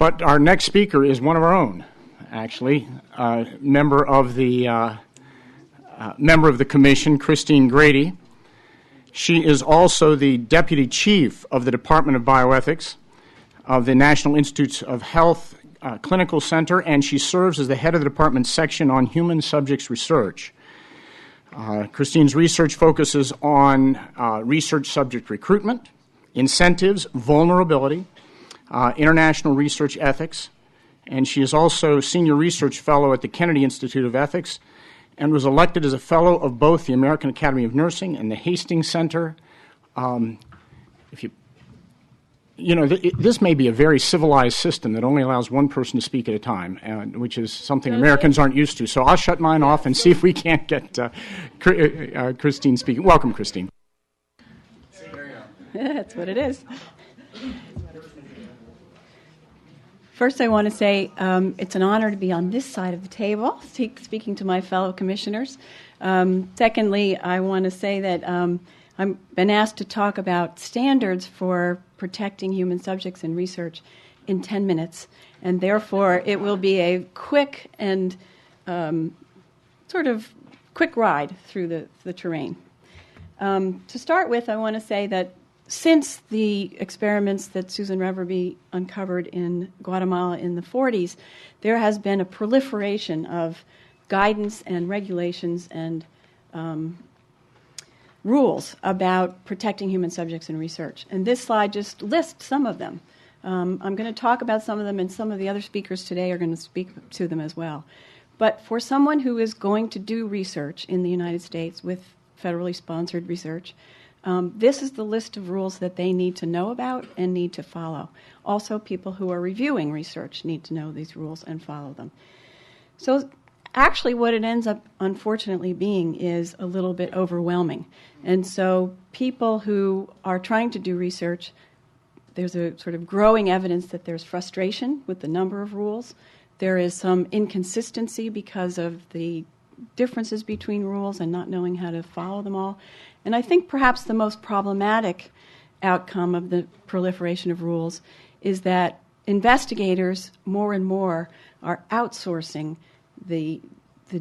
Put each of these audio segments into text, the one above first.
But our next speaker is one of our own, actually, member of the commission, Christine Grady. She is also the Deputy Chief of the Department of Bioethics of the National Institutes of Health Clinical Center, and she serves as the head of the department's section on human subjects research. Christine's research focuses on research subject recruitment, incentives, vulnerability, international research ethics, and she is also Senior Research Fellow at the Kennedy Institute of Ethics and was elected as a Fellow of both the American Academy of Nursing and the Hastings Center. This may be a very civilized system that only allows one person to speak at a time, which is something Americans aren't used to. So I'll shut mine off and see if we can't get Christine speaking. Welcome, Christine. That's what it is. First, I want to say it's an honor to be on this side of the table, speaking to my fellow commissioners. Secondly, I want to say that I've been asked to talk about standards for protecting human subjects in research in 10 minutes, and therefore it will be a quick and sort of quick ride through the terrain. To start with, I want to say that since the experiments that Susan Reverby uncovered in Guatemala in the 40s, there has been a proliferation of guidance and regulations and rules about protecting human subjects in research. And this slide just lists some of them. I'm going to talk about some of them, and some of the other speakers today are going to speak to them as well. But for someone who is going to do research in the United States with federally sponsored research, this is the list of rules that they need to know about and need to follow. Also, people who are reviewing research need to know these rules and follow them. So actually what it ends up, unfortunately, being is a little bit overwhelming. And so people who are trying to do research, there's a sort of growing evidence that there's frustration with the number of rules. There is some inconsistency because of the differences between rules and not knowing how to follow them all. And I think perhaps the most problematic outcome of the proliferation of rules is that investigators more and more are outsourcing the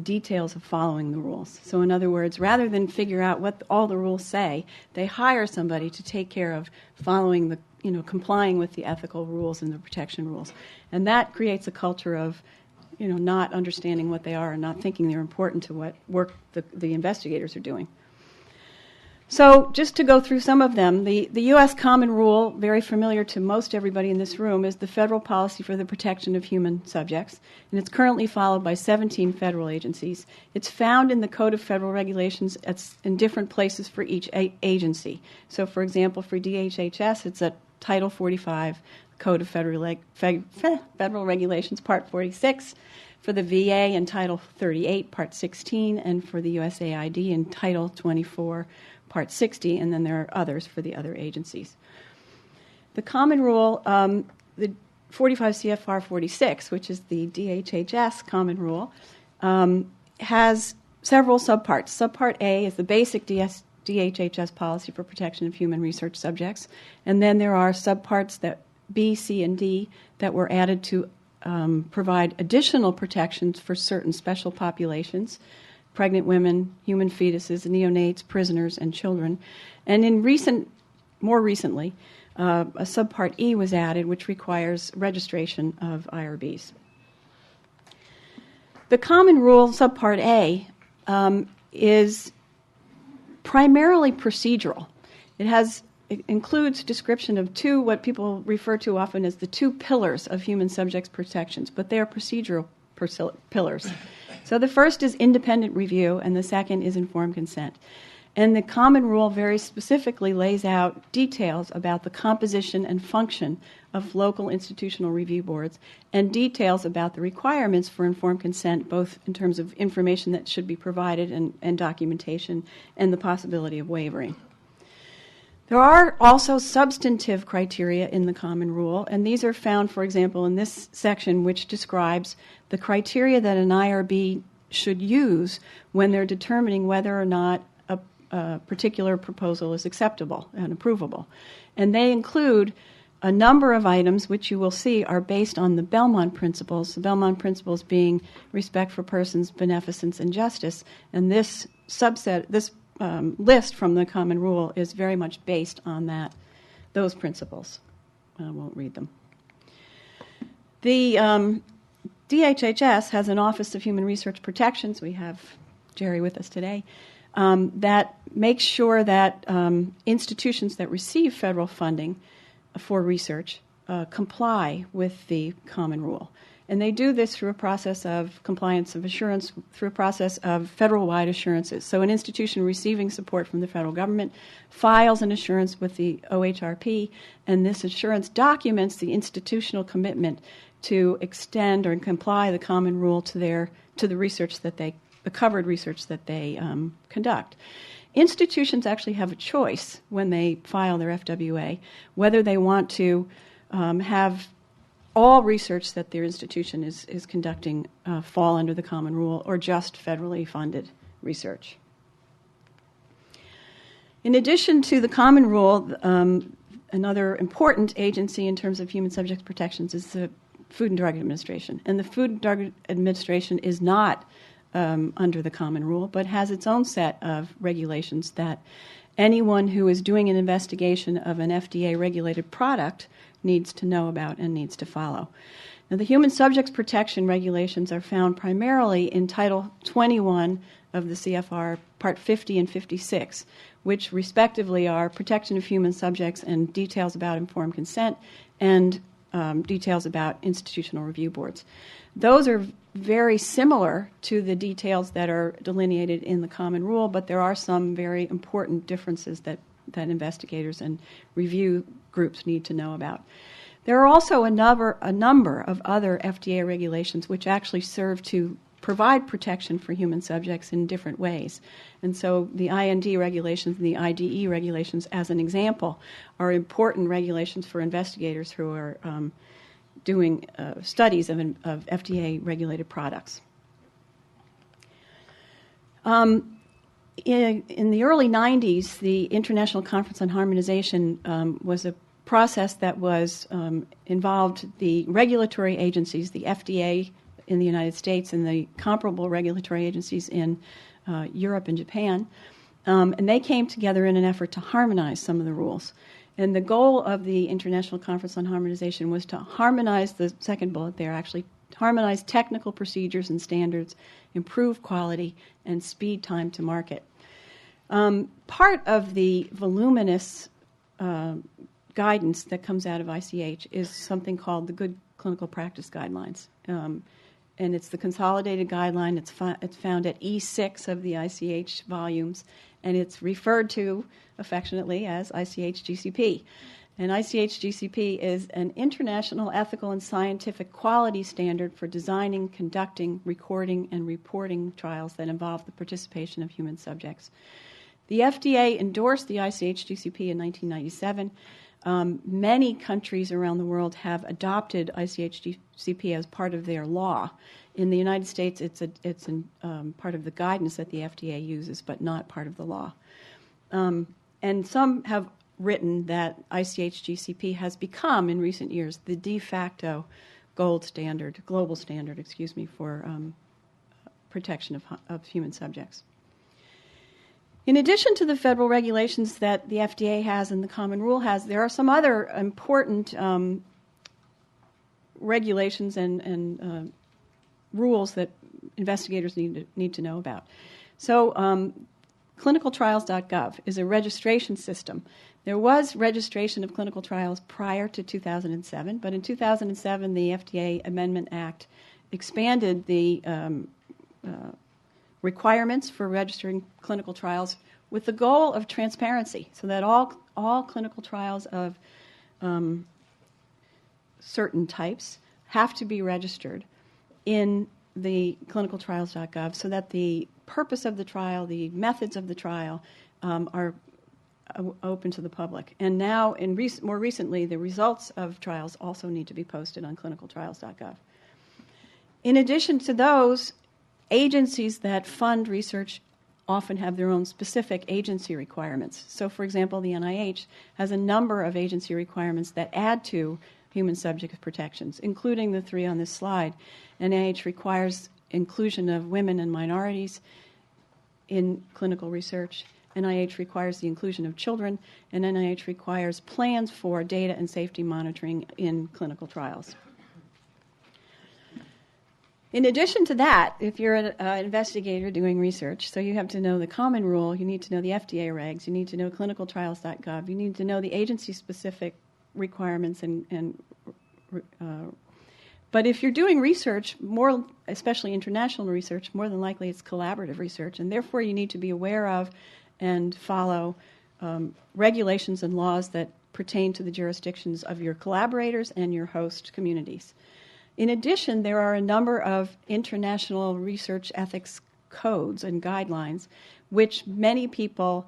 details of following the rules. So in other words, rather than figure out what all the rules say, they hire somebody to take care of following complying with the ethical rules and the protection rules. And that creates a culture of not understanding what they are and not thinking they're important to what work the investigators are doing. So just to go through some of them, the U.S. Common Rule, very familiar to most everybody in this room, is the federal policy for the protection of human subjects, and it's currently followed by 17 federal agencies. It's found in the Code of Federal Regulations in different places for each agency. So, for example, for DHHS, it's at Title 45, Code of Federal Regulations, Part 46. For the VA in Title 38, Part 16, and for the USAID in Title 24, Part 60, and then there are others for the other agencies. The Common Rule, the 45 CFR 46, which is the DHHS Common Rule, has several subparts. Subpart A is the basic DHHS policy for protection of human research subjects, and then there are subparts that B, C, and D that were added to provide additional protections for certain special populations: pregnant women, human fetuses, neonates, prisoners, and children. And more recently, a subpart E was added, which requires registration of IRBs. The Common Rule, subpart A, is primarily procedural. It includes description of what people refer to often as the two pillars of human subjects protections, but they are procedural pillars. So the first is independent review, and the second is informed consent. And the Common Rule very specifically lays out details about the composition and function of local institutional review boards and details about the requirements for informed consent, both in terms of information that should be provided and documentation and the possibility of wavering. There are also substantive criteria in the Common Rule, and these are found, for example, in this section, which describes the criteria that an IRB should use when they're determining whether or not a particular proposal is acceptable and approvable. And they include A number of items, which you will see, are based on the Belmont Principles, the Belmont Principles being respect for persons, beneficence, and justice. And this list from the Common Rule is very much based on those principles. I won't read them. The DHHS has an Office of Human Research Protections. We have Jerry with us today. That makes sure that institutions that receive federal funding for research comply with the Common Rule. And they do this through a process of compliance of assurance, through a process of federal-wide assurances. So an institution receiving support from the federal government files an assurance with the OHRP, and this assurance documents the institutional commitment to extend or comply the Common Rule to the research that the covered research that they conduct. Institutions actually have a choice when they file their FWA whether they want to have all research that their institution is conducting fall under the Common Rule or just federally funded research. In addition to the Common Rule, another important agency in terms of human subjects protections is the Food and Drug Administration. And the Food and Drug Administration is not under the Common Rule, but has its own set of regulations that anyone who is doing an investigation of an FDA-regulated product needs to know about and needs to follow. Now, the human subjects protection regulations are found primarily in Title 21 of the CFR, Part 50 and 56, which respectively are protection of human subjects and details about informed consent and details about institutional review boards. Those are very similar to the details that are delineated in the Common Rule, but there are some very important differences that investigators and review groups need to know about. There are also a number of other FDA regulations which actually serve to provide protection for human subjects in different ways. And so the IND regulations and the IDE regulations, as an example, are important regulations for investigators who are doing studies of FDA-regulated products. In the early 90s, the International Conference on Harmonization was a process that involved the regulatory agencies, the FDA in the United States and the comparable regulatory agencies in Europe and Japan, and they came together in an effort to harmonize some of the rules. And the goal of the International Conference on Harmonization was to harmonize, the second bullet there actually, harmonize technical procedures and standards, improve quality, and speed time to market. Part of the voluminous guidance that comes out of ICH is something called the Good Clinical Practice Guidelines. And it's the consolidated guideline. It's found at E6 of the ICH volumes, and it's referred to affectionately as ICH GCP. And ICH GCP is an international ethical and scientific quality standard for designing, conducting, recording, and reporting trials that involve the participation of human subjects. The FDA endorsed the ICH GCP in 1997. Many countries around the world have adopted ICH GCP as part of their law. In the United States, it's part of the guidance that the FDA uses, but not part of the law. And some have written that ICH GCP has become, in recent years, the de facto global standard, for protection of human subjects. In addition to the federal regulations that the FDA has and the Common Rule has, there are some other important regulations and rules that investigators need to know about. So clinicaltrials.gov is a registration system. There was registration of clinical trials prior to 2007, but in 2007 the FDA Amendment Act expanded the requirements for registering clinical trials with the goal of transparency, so that all clinical trials of certain types have to be registered in the clinicaltrials.gov so that the purpose of the trial, the methods of the trial are open to the public. And now, more recently, the results of trials also need to be posted on clinicaltrials.gov. In addition to those, agencies that fund research often have their own specific agency requirements. So, for example, the NIH has a number of agency requirements that add to human subject protections, including the 3 on this slide. NIH requires inclusion of women and minorities in clinical research. NIH requires the inclusion of children, and NIH requires plans for data and safety monitoring in clinical trials. In addition to that, if you're an investigator doing research, so you have to know the common rule, you need to know the FDA regs, you need to know clinicaltrials.gov, you need to know the agency-specific requirements but if you're doing research, more especially international research, more than likely it's collaborative research, and therefore you need to be aware of and follow regulations and laws that pertain to the jurisdictions of your collaborators and your host communities. In addition, there are a number of international research ethics codes and guidelines which many people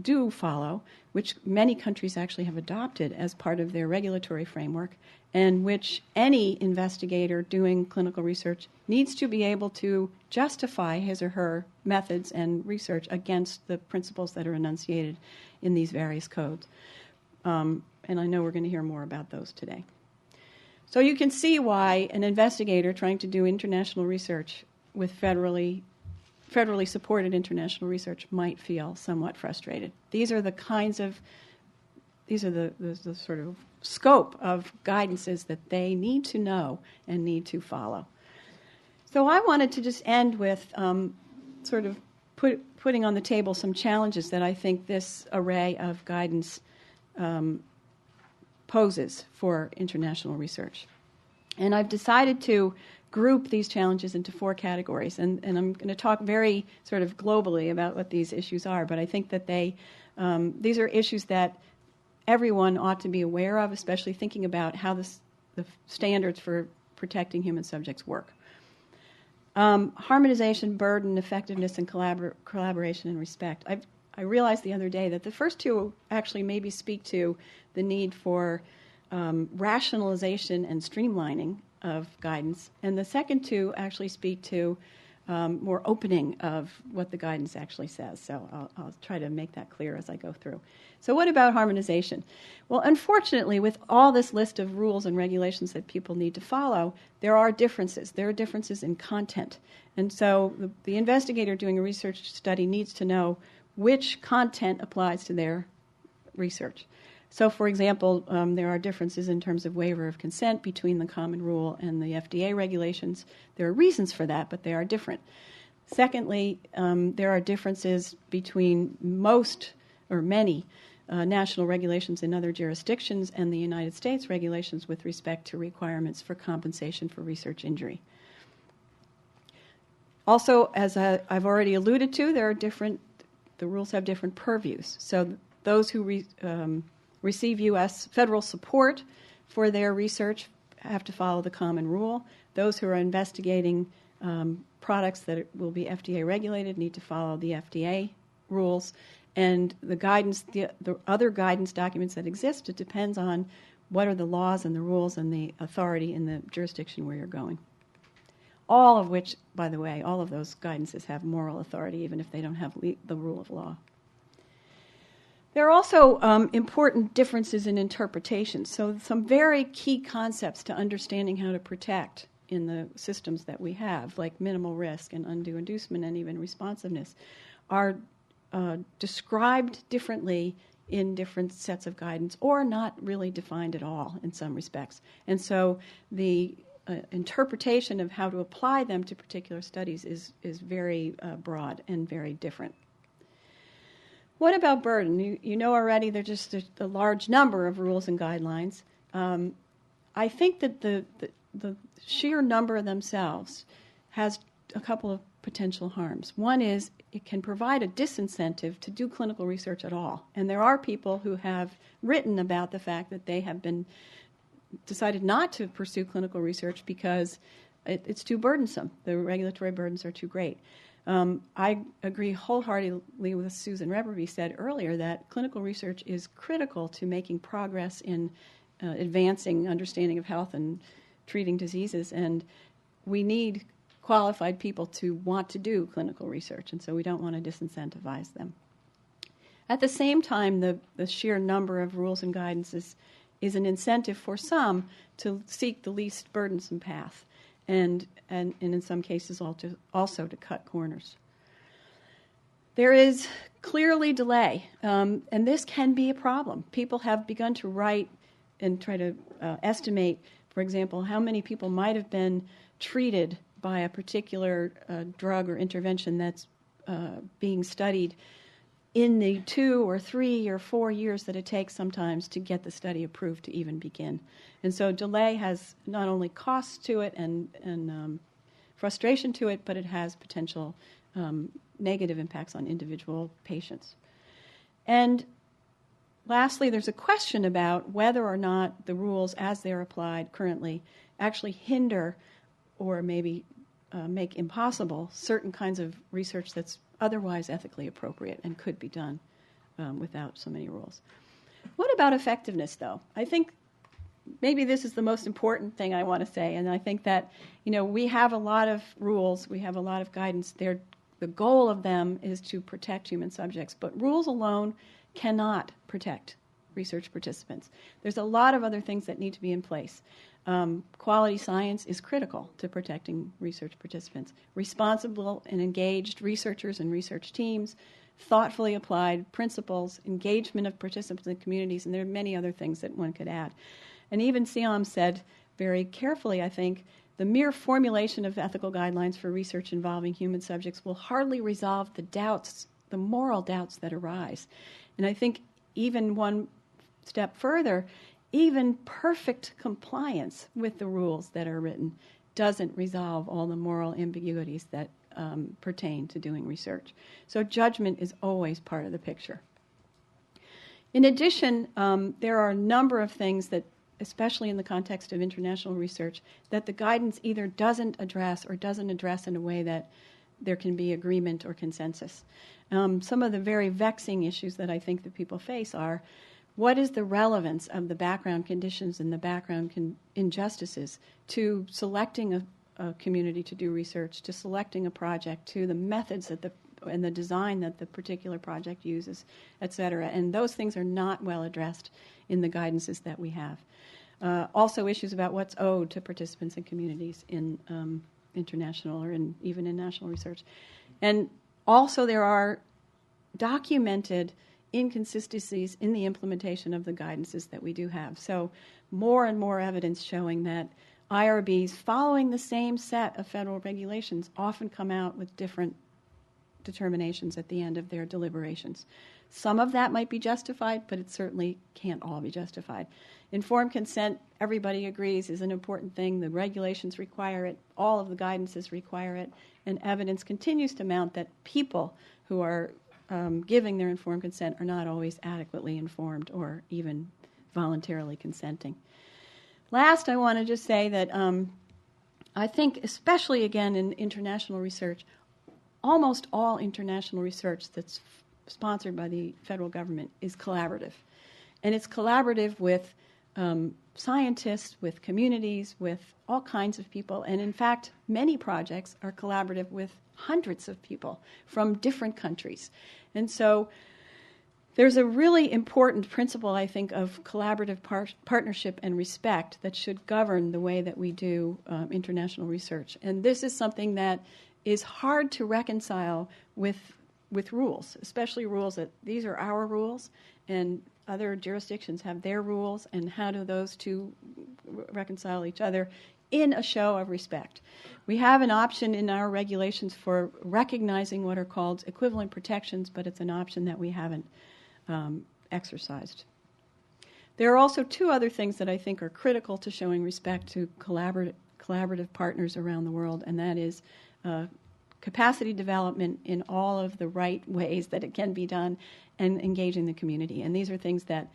do follow, which many countries actually have adopted as part of their regulatory framework, and which any investigator doing clinical research needs to be able to justify his or her methods and research against the principles that are enunciated in these various codes. And I know we're going to hear more about those today. So you can see why an investigator trying to do international research with federally supported international research might feel somewhat frustrated. These are the sort of scope of guidances that they need to know and need to follow. So I wanted to just end with sort of putting on the table some challenges that I think this array of guidance poses for international research. And I've decided to group these challenges into 4 categories, and I'm going to talk very sort of globally about what these issues are, but I think that these are issues that everyone ought to be aware of, especially thinking about how the standards for protecting human subjects work. Harmonization, burden, effectiveness, and collaboration and respect. I realized the other day that the first 2 actually maybe speak to the need for rationalization and streamlining of guidance, and the second 2 actually speak to more opening of what the guidance actually says. So I'll try to make that clear as I go through. So what about harmonization? Well, unfortunately, with all this list of rules and regulations that people need to follow, there are differences. There are differences in content. And so the investigator doing a research study needs to know which content applies to their research. So, for example, there are differences in terms of waiver of consent between the common rule and the FDA regulations. There are reasons for that, but they are different. Secondly, there are differences between most or many national regulations in other jurisdictions and the United States regulations with respect to requirements for compensation for research injury. Also, as I've already alluded to, the rules have different purviews. So those who receive U.S. federal support for their research have to follow the common rule. Those who are investigating products that will be FDA regulated need to follow the FDA rules. And the guidance, the other guidance documents that exist, it depends on what are the laws and the rules and the authority in the jurisdiction where you're going. All of which, by the way, all of those guidances have moral authority, even if they don't have the rule of law. There are also important differences in interpretation. So some very key concepts to understanding how to protect in the systems that we have, like minimal risk and undue inducement and even responsiveness, are described differently in different sets of guidance or not really defined at all in some respects. And so the interpretation of how to apply them to particular studies is very broad and very different. What about burden? You know already there's just a large number of rules and guidelines. I think that the sheer number themselves has a couple of potential harms. One is it can provide a disincentive to do clinical research at all. And there are people who have written about the fact that they have decided not to pursue clinical research because it's too burdensome. The regulatory burdens are too great. I agree wholeheartedly with Susan Reberby said earlier that clinical research is critical to making progress in advancing understanding of health and treating diseases, and we need qualified people to want to do clinical research, and so we don't want to disincentivize them. At the same time, the sheer number of rules and guidances is an incentive for some to seek the least burdensome path, and in some cases also to cut corners. There is clearly delay, and this can be a problem. People have begun to write and try to estimate, for example, how many people might have been treated by a particular drug or intervention that's being studied in the 2 or 3 or 4 years that it takes sometimes to get the study approved to even begin. And so delay has not only costs to it and frustration to it, but it has potential negative impacts on individual patients. And lastly, there's a question about whether or not the rules as they're applied currently actually hinder or maybe make impossible certain kinds of research that's otherwise ethically appropriate and could be done without so many rules. What about effectiveness, though? I think maybe this is the most important thing I want to say, and I think that we have a lot of rules, we have a lot of guidance. The goal of them is to protect human subjects, but rules alone cannot protect research participants. There's a lot of other things that need to be in place. Quality science is critical to protecting research participants. Responsible and engaged researchers and research teams, thoughtfully applied principles, engagement of participants in communities, and there are many other things that one could add. And even Siam said very carefully, I think, the mere formulation of ethical guidelines for research involving human subjects will hardly resolve the doubts, the moral doubts that arise. And I think even one step further, even perfect compliance with the rules that are written doesn't resolve all the moral ambiguities that pertain to doing research. So judgment is always part of the picture. In addition, there are a number of things that, especially in the context of international research, that the guidance either doesn't address or doesn't address in a way that there can be agreement or consensus. Some of the very vexing issues that I think that people face are, what is the relevance of the background conditions and the background injustices to selecting a community to do research, to selecting a project, to the methods and the design that the particular project uses, et cetera? And those things are not well addressed in the guidances that we have. Also issues about what's owed to participants and communities in international or even in national research. And also there are documented inconsistencies in the implementation of the guidances that we do have. So more and more evidence showing that IRBs following the same set of federal regulations often come out with different determinations at the end of their deliberations. Some of that might be justified, but it certainly can't all be justified. Informed consent, everybody agrees, is an important thing. The regulations require it. All of the guidances require it. And evidence continues to mount that people who are giving their informed consent are not always adequately informed or even voluntarily consenting. Last, I want to just say that I think, especially again in international research, almost all international research that's sponsored by the federal government is collaborative. And it's collaborative with scientists, with communities, with all kinds of people. And in fact, many projects are collaborative with hundreds of people from different countries. And so there's a really important principle, I think, of collaborative partnership and respect that should govern the way that we do international research. And this is something that is hard to reconcile with rules, especially rules that these are our rules and other jurisdictions have their rules, and how do those two reconcile each other in a show of respect. We have an option in our regulations for recognizing what are called equivalent protections, but it's an option that we haven't exercised. There are also two other things that I think are critical to showing respect to collaborative partners around the world, and that is capacity development in all of the right ways that it can be done and engaging the community. And these are things that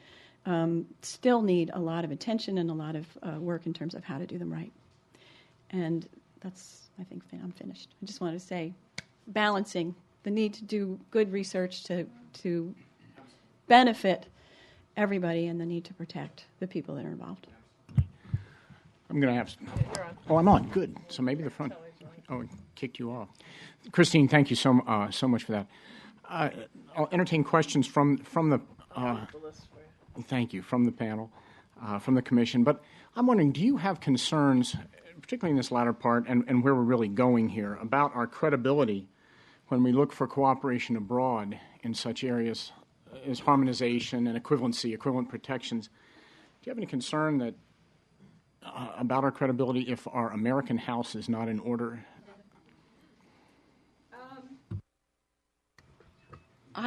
still need a lot of attention and a lot of work in terms of how to do them right. And that's, I think, I'm finished. I just want to say, balancing the need to do good research to benefit everybody and the need to protect the people that are involved. I'm going to have... Oh, I'm on. Good. So maybe the front... Oh, it kicked you off. Christine, thank you so much for that. I'll entertain questions from the. Thank you, from the panel, from the commission. But I'm wondering, do you have concerns, particularly in this latter part, and where we're really going here, about our credibility when we look for cooperation abroad in such areas as harmonization and equivalency, equivalent protections? Do you have any concern that about our credibility if our American house is not in order? Am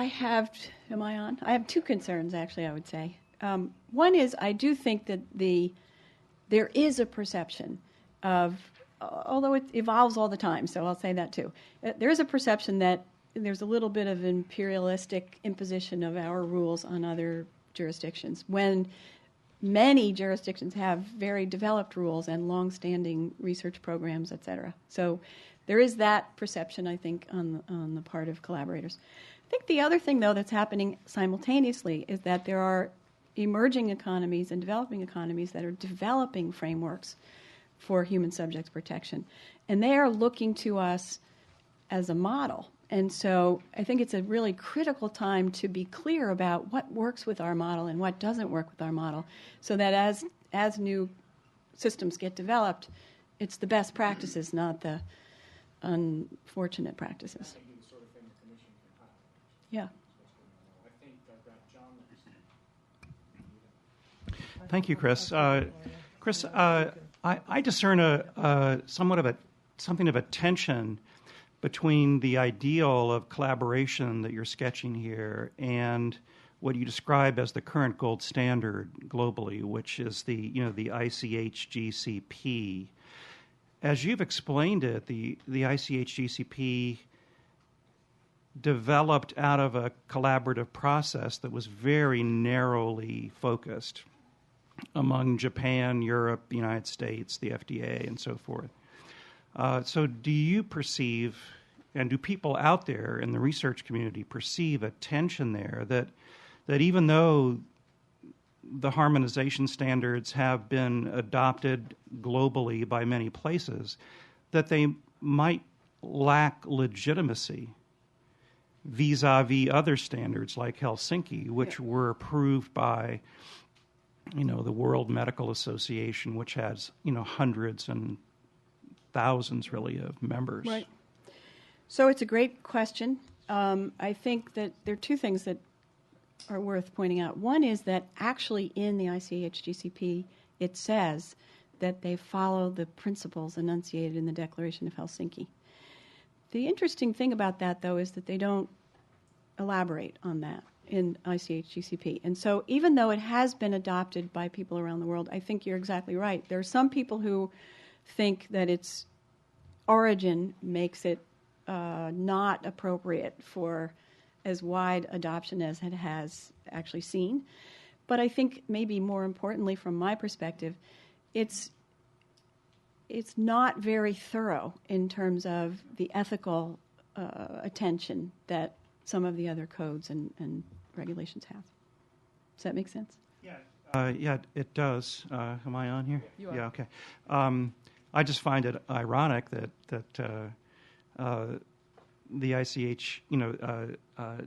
I on? I have two concerns, actually, I would say. One is I do think that there is a perception of, although it evolves all the time, so I'll say that too, there is a perception that there's a little bit of imperialistic imposition of our rules on other jurisdictions, when many jurisdictions have very developed rules and long-standing research programs, et cetera. So there is that perception, I think, on the part of collaborators. I think the other thing, though, that's happening simultaneously is that there are emerging economies and developing economies that are developing frameworks for human subjects protection. And they are looking to us as a model. And so I think it's a really critical time to be clear about what works with our model and what doesn't work with our model, so that as new systems get developed, it's the best practices, not the unfortunate practices. Yeah. Thank you, Chris. Chris, I discern something of a tension between the ideal of collaboration that you're sketching here and what you describe as the current gold standard globally, which is the ICH-GCP. As you've explained it, the ICH-GCP developed out of a collaborative process that was very narrowly focused among Japan, Europe, the United States, the FDA, and so forth. So do you perceive, and do people out there in the research community perceive a tension there that even though the harmonization standards have been adopted globally by many places, that they might lack legitimacy vis-a-vis other standards like Helsinki, which were approved by the World Medical Association, which has hundreds and thousands, really, of members. Right. So it's a great question. I think that there are two things that are worth pointing out. One is that actually in the ICH-GCP, it says that they follow the principles enunciated in the Declaration of Helsinki. The interesting thing about that, though, is that they don't elaborate on that in ICH-GCP. And so even though it has been adopted by people around the world, I think you're exactly right. There are some people who think that its origin makes it not appropriate for as wide adoption as it has actually seen. But I think maybe more importantly from my perspective, it's not very thorough in terms of the ethical attention that some of the other codes and regulations have. Does that make sense? Yeah, it does. Am I on here? You are. Yeah, okay. I just find it ironic that the ICH,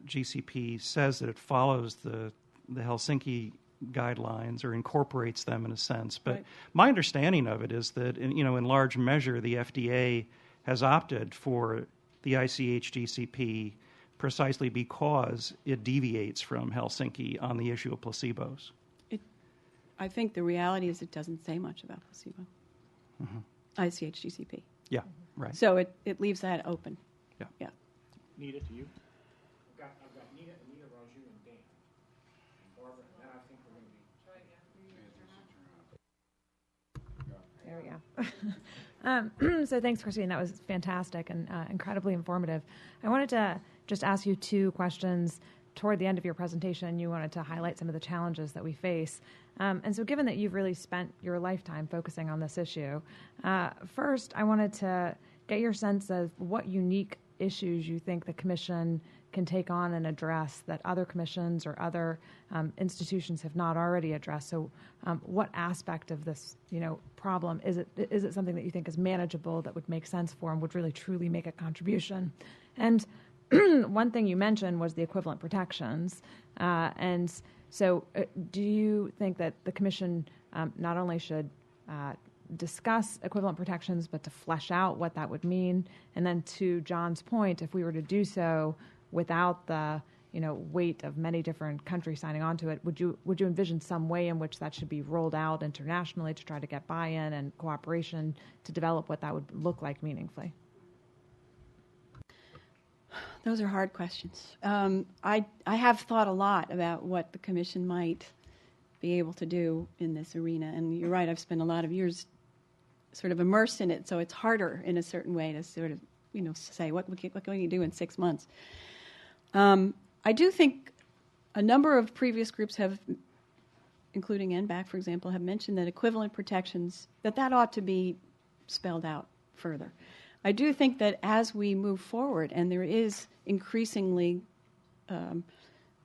GCP says that it follows the Helsinki guidelines or incorporates them in a sense. But my understanding of it is that, in large measure, the FDA has opted for the ICH GCP precisely because it deviates from Helsinki on the issue of placebos. I think the reality is it doesn't say much about placebo. Mm-hmm. ICH GCP. Yeah, right. So it leaves that open. Yeah. Nita, to you. I've got Nita, Raju, and Dan. And Barbara, and then I think we're going to be... There we go. So thanks, Christine. That was fantastic and incredibly informative. I wanted to just ask you two questions. Toward the end of your presentation, you wanted to highlight some of the challenges that we face. And so given that you've really spent your lifetime focusing on this issue, first I wanted to get your sense of what unique issues you think the Commission can take on and address that other commissions or other institutions have not already addressed. So what aspect of this problem is it something that you think is manageable, that would make sense for and would really truly make a contribution? And one thing you mentioned was the equivalent protections. And so do you think that the Commission not only should discuss equivalent protections, but to flesh out what that would mean? And then to John's point, if we were to do so without the weight of many different countries signing on to it, would you envision some way in which that should be rolled out internationally to try to get buy-in and cooperation to develop what that would look like meaningfully? Those are hard questions. I have thought a lot about what the Commission might be able to do in this arena, and you're right, I've spent a lot of years sort of immersed in it, so it's harder in a certain way to sort of say what can you do in 6 months. I do think a number of previous groups have, including NBAC, for example, have mentioned that equivalent protections, that ought to be spelled out further. I do think that as we move forward, and there is increasingly an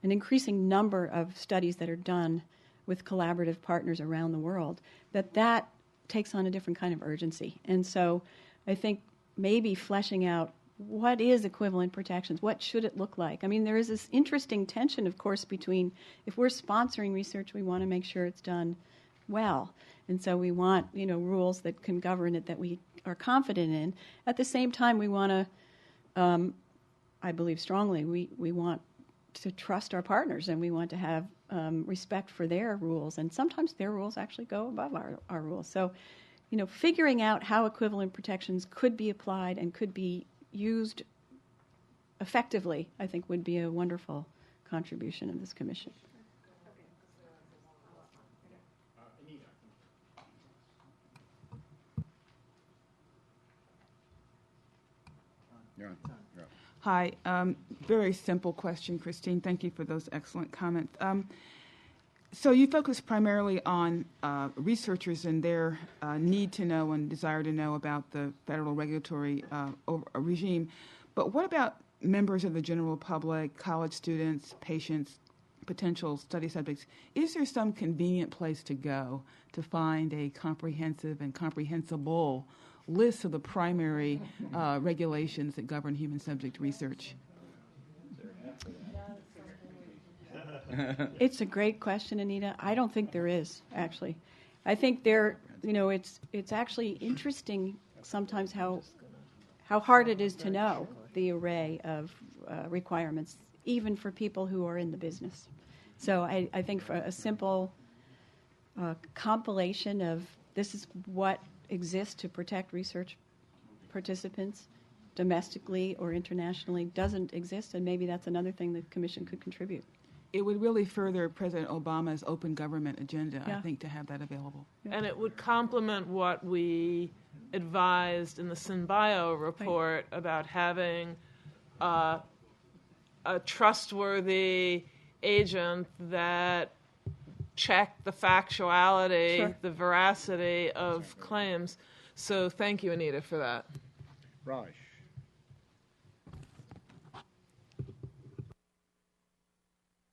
increasing number of studies that are done with collaborative partners around the world, that takes on a different kind of urgency. And so I think maybe fleshing out what is equivalent protections, what should it look like? I mean, there is this interesting tension, of course, between if we're sponsoring research, we want to make sure it's done well. And so we want, rules that can govern it that we are confident in. At the same time, we want to, I believe strongly, we want to trust our partners, and we want to have respect for their rules. And sometimes their rules actually go above our rules. So, figuring out how equivalent protections could be applied and could be used effectively, I think, would be a wonderful contribution of this Commission. Hi. Very simple question, Christine. Thank you for those excellent comments. So you focus primarily on researchers and their need to know and desire to know about the federal regulatory regime. But what about members of the general public, college students, patients, potential study subjects? Is there some convenient place to go to find a comprehensive and comprehensible list of the primary regulations that govern human subject research? It's a great question, Anita. I don't think there is, actually. I think it's actually interesting sometimes how hard it is to know the array of requirements, even for people who are in the business. So I think for a simple compilation of this is what exists to protect research participants domestically or internationally doesn't exist, and maybe that's another thing the Commission could contribute. It would really further President Obama's open government agenda, Yeah. I think, to have that available. Yeah. And it would complement what we advised in the SynBio report about having a trustworthy agent that checked the factuality, Sure. the veracity of claims. So thank you, Anita, for that. Raj.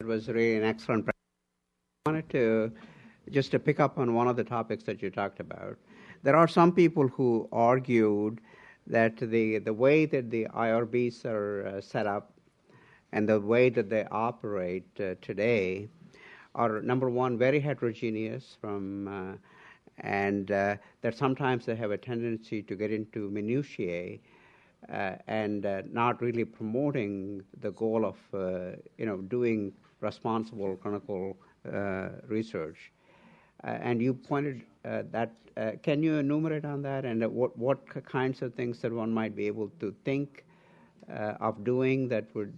It was really an excellent presentation. I wanted to pick up on one of the topics that you talked about. There are some people who argued that the way that the IRBs are set up and the way that they operate today are, number one, very heterogeneous and that sometimes they have a tendency to get into minutiae and not really promoting the goal of doing responsible clinical research. And you pointed that. Can you enumerate on that, and what kinds of things that one might be able to think of doing that would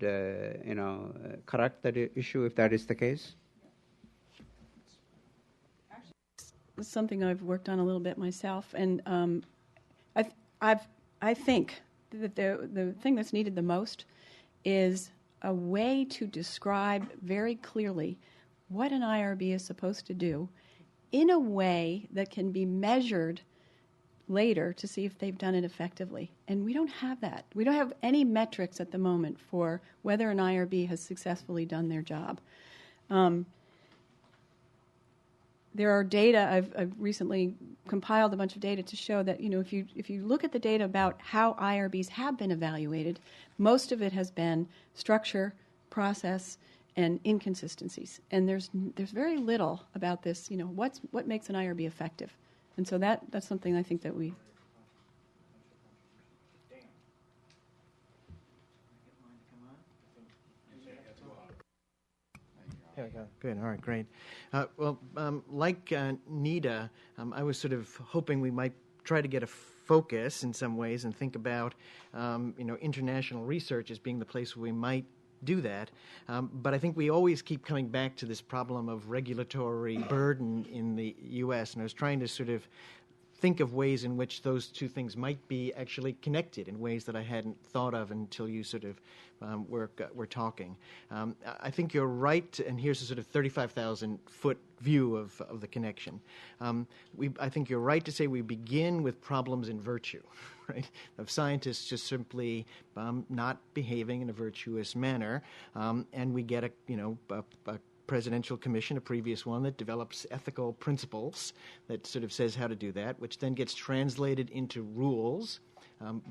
correct that issue if that is the case? It's something I've worked on a little bit myself, and I think that the thing that's needed the most is a way to describe very clearly what an IRB is supposed to do in a way that can be measured later to see if they've done it effectively. And we don't have that. We don't have any metrics at the moment for whether an IRB has successfully done their job. There are data, I've recently compiled a bunch of data to show that, if you look at the data about how IRBs have been evaluated, most of it has been structure, process, and inconsistencies. And there's very little about this, what makes an IRB effective. And so that's something I think that we... There we go. Good. All right, great. Like Nita, I was sort of hoping we might try to get a focus in some ways and think about, international research as being the place where we might do that. But I think we always keep coming back to this problem of regulatory burden in the U.S., and I was trying to sort of think of ways in which those two things might be actually connected in ways that I hadn't thought of until you sort of were talking. I think you're right, and here's a sort of 35,000-foot view of the connection. I think you're right to say we begin with problems in virtue, right, of scientists just simply not behaving in a virtuous manner, and we get a presidential commission, a previous one, that develops ethical principles that sort of says how to do that, which then gets translated into rules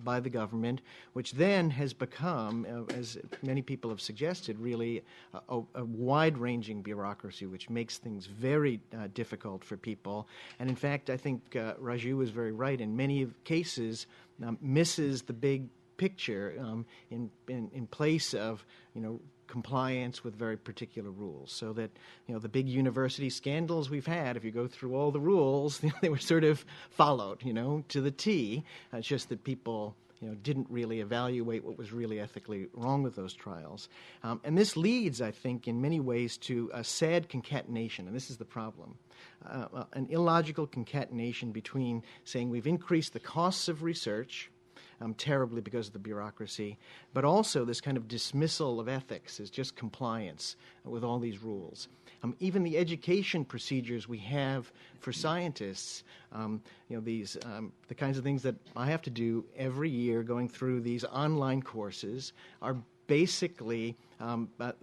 by the government, which then has become, as many people have suggested, really a wide-ranging bureaucracy, which makes things very difficult for people. And in fact, I think Raju was very right. In many cases, misses the big picture in place of, compliance with very particular rules, so that the big university scandals we've had, if you go through all the rules, they were sort of followed, to the T. It's just that people didn't really evaluate what was really ethically wrong with those trials, and this leads, I think, in many ways to a sad concatenation, and this is the problem. An illogical concatenation between saying we've increased the costs of research terribly because of the bureaucracy, but also this kind of dismissal of ethics as just compliance with all these rules. Even the education procedures we have for scientists, these the kinds of things that I have to do every year going through these online courses are basically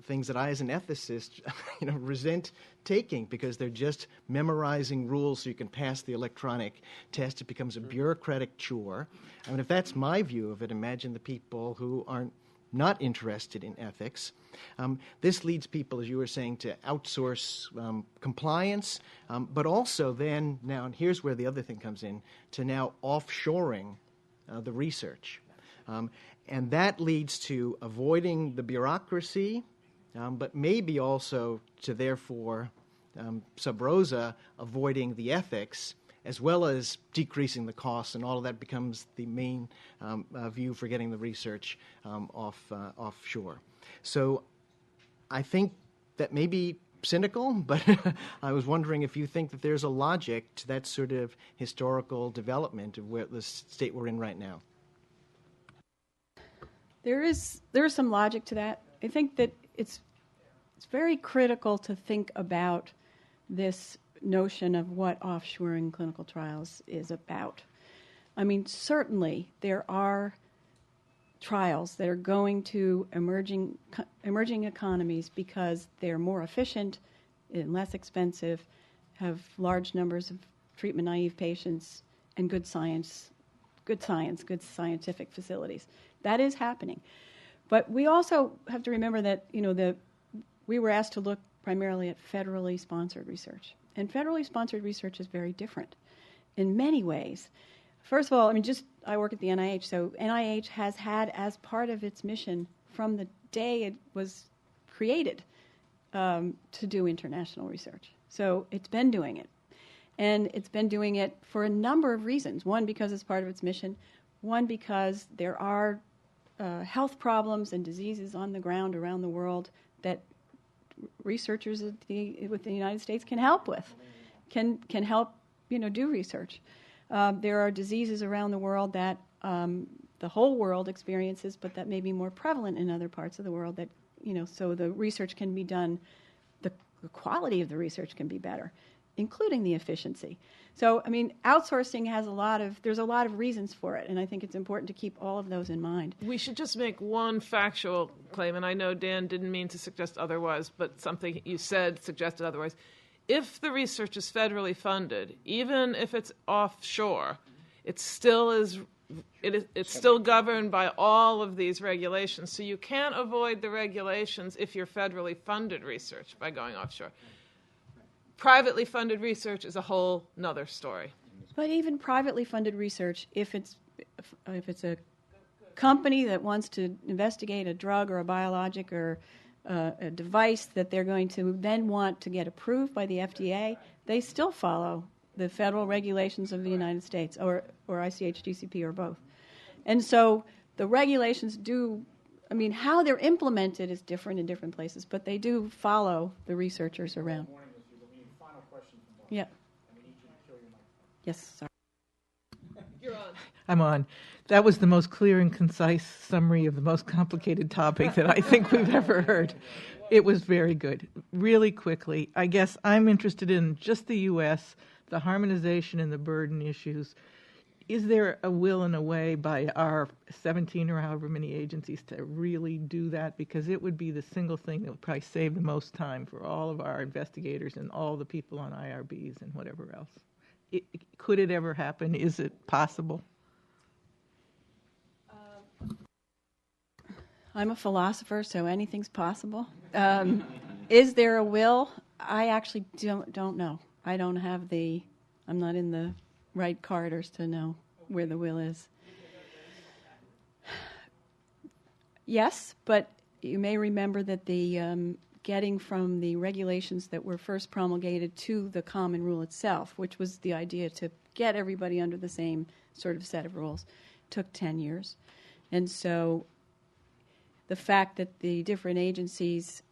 things that I, as an ethicist, resent taking, because they're just memorizing rules so you can pass the electronic test. It becomes a bureaucratic chore. I mean, if that's my view of it, imagine the people who aren't not interested in ethics. This leads people, as you were saying, to outsource compliance, but also then now, and here's where the other thing comes in, to now offshoring the research. And that leads to avoiding the bureaucracy, but maybe also to, therefore, sub rosa, avoiding the ethics, as well as decreasing the costs, and all of that becomes the main view for getting the research offshore. So I think that may be cynical, but I was wondering if you think that there's a logic to that sort of historical development of where the state we're in right now. There is some logic to that. I think that it's very critical to think about this notion of what offshoring clinical trials is about. I mean, certainly there are trials that are going to emerging economies because they're more efficient and less expensive, have large numbers of treatment-naive patients, and good scientific facilities. That is happening. But we also have to remember that, we were asked to look primarily at federally sponsored research. And federally sponsored research is very different in many ways. First of all, I work at the NIH, so NIH has had as part of its mission from the day it was created to do international research. So it's been doing it. And it's been doing it for a number of reasons. One, because it's part of its mission. One, because there are health problems and diseases on the ground around the world that researchers with the United States can help with, can help do research. There are diseases around the world that the whole world experiences, but that may be more prevalent in other parts of the world. That so the research can be done, the quality of the research can be better, including the efficiency. So, I mean, outsourcing has there's a lot of reasons for it, and I think it's important to keep all of those in mind. We should just make one factual claim, and I know Dan didn't mean to suggest otherwise, but something you said suggested otherwise. If the research is federally funded, even if it's offshore, it's still governed by all of these regulations. So you can't avoid the regulations if you're federally funded research by going offshore. Privately funded research is a whole nother story. But even privately funded research, if it's a company that wants to investigate a drug or a biologic or a device that they're going to then want to get approved by the FDA, they still follow the federal regulations of the United States or ICH, GCP, or both. And so the regulations do, I mean, how they're implemented is different in different places, but they do follow the researchers around. Yeah. Yes, sorry. You're on. I'm on. That was the most clear and concise summary of the most complicated topic that I think we've ever heard. It was very good. Really quickly, I guess I'm interested in just the U.S., the harmonization and the burden issues. Is there a will and a way by our 17 or however many agencies to really do that? Because it would be the single thing that would probably save the most time for all of our investigators and all the people on IRBs and whatever else. Could it ever happen? Is it possible? I'm a philosopher, so anything's possible. Is there a will? I actually don't know. I'm not in the right corridors to know where the will is. Yes, but you may remember that the getting from the regulations that were first promulgated to the common rule itself, which was the idea to get everybody under the same sort of set of rules, took 10 years. And so the fact that the different agencies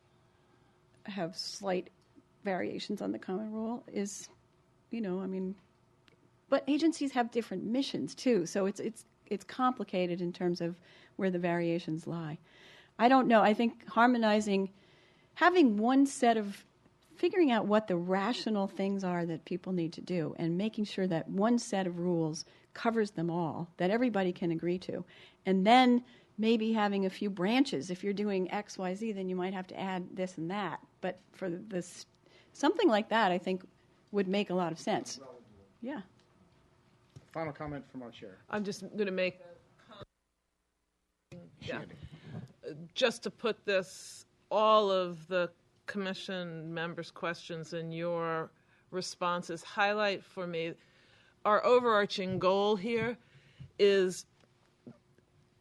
have slight variations on the common rule is, but agencies have different missions too, so it's complicated in terms of where the variations lie. I don't know. I think having one set of figuring out what the rational things are that people need to do and making sure that one set of rules covers them all, that everybody can agree to, and then maybe having a few branches. If you're doing X, Y, Z, then you might have to add this and that. But for this, something like that, I think, would make a lot of sense. Yeah. Final comment from our chair. I'm just going to make just to put all of the commission members' questions and your responses highlight for me our overarching goal here is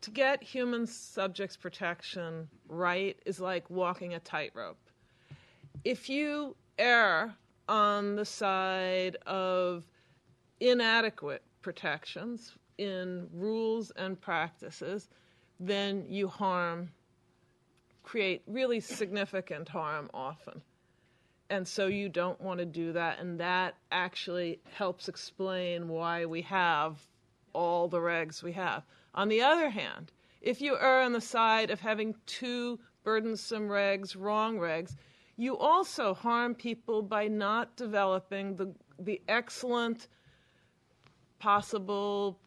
to get human subjects protection right is like walking a tightrope. If you err on the side of inadequate protections in rules and practices, then you create really significant harm often. And so you don't want to do that, and that actually helps explain why we have all the regs we have. On the other hand, if you err on the side of having too burdensome regs, wrong regs, you also harm people by not developing the excellent possible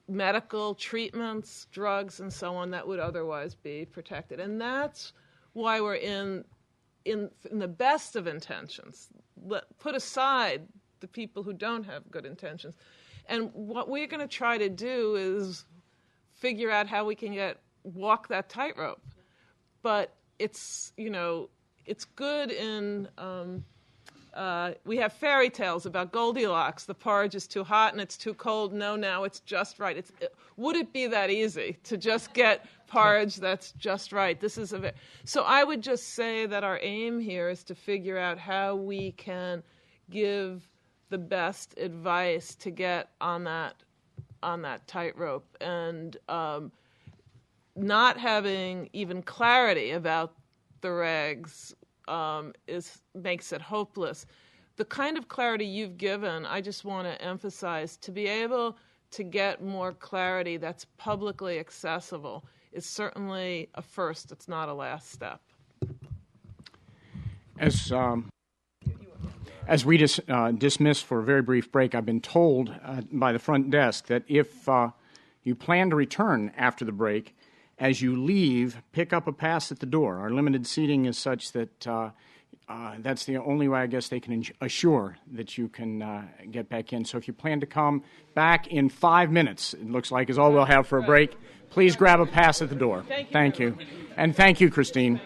medical treatments, drugs, and so on that would otherwise be protected. And that's why we're in the best of intentions. Put aside the people who don't have good intentions. And what we're going to try to do is figure out how we can walk that tightrope. But it's good in we have fairy tales about Goldilocks. The porridge is too hot and it's too cold. No, now it's just right. Would it be that easy to just get porridge that's just right? So I would just say that our aim here is to figure out how we can give the best advice to get on that tightrope, and not having even clarity about the regs makes it hopeless. The kind of clarity you've given, I just want to emphasize, to be able to get more clarity that's publicly accessible is certainly a first. It's not a last step. As we dismiss for a very brief break, I've been told by the front desk that if you plan to return after the break, as you leave, pick up a pass at the door. Our limited seating is such that that's the only way I guess they can assure that you can get back in. So if you plan to come back in 5 minutes, it looks like is all we'll have for a break, please grab a pass at the door. Thank you. And thank you, Christine.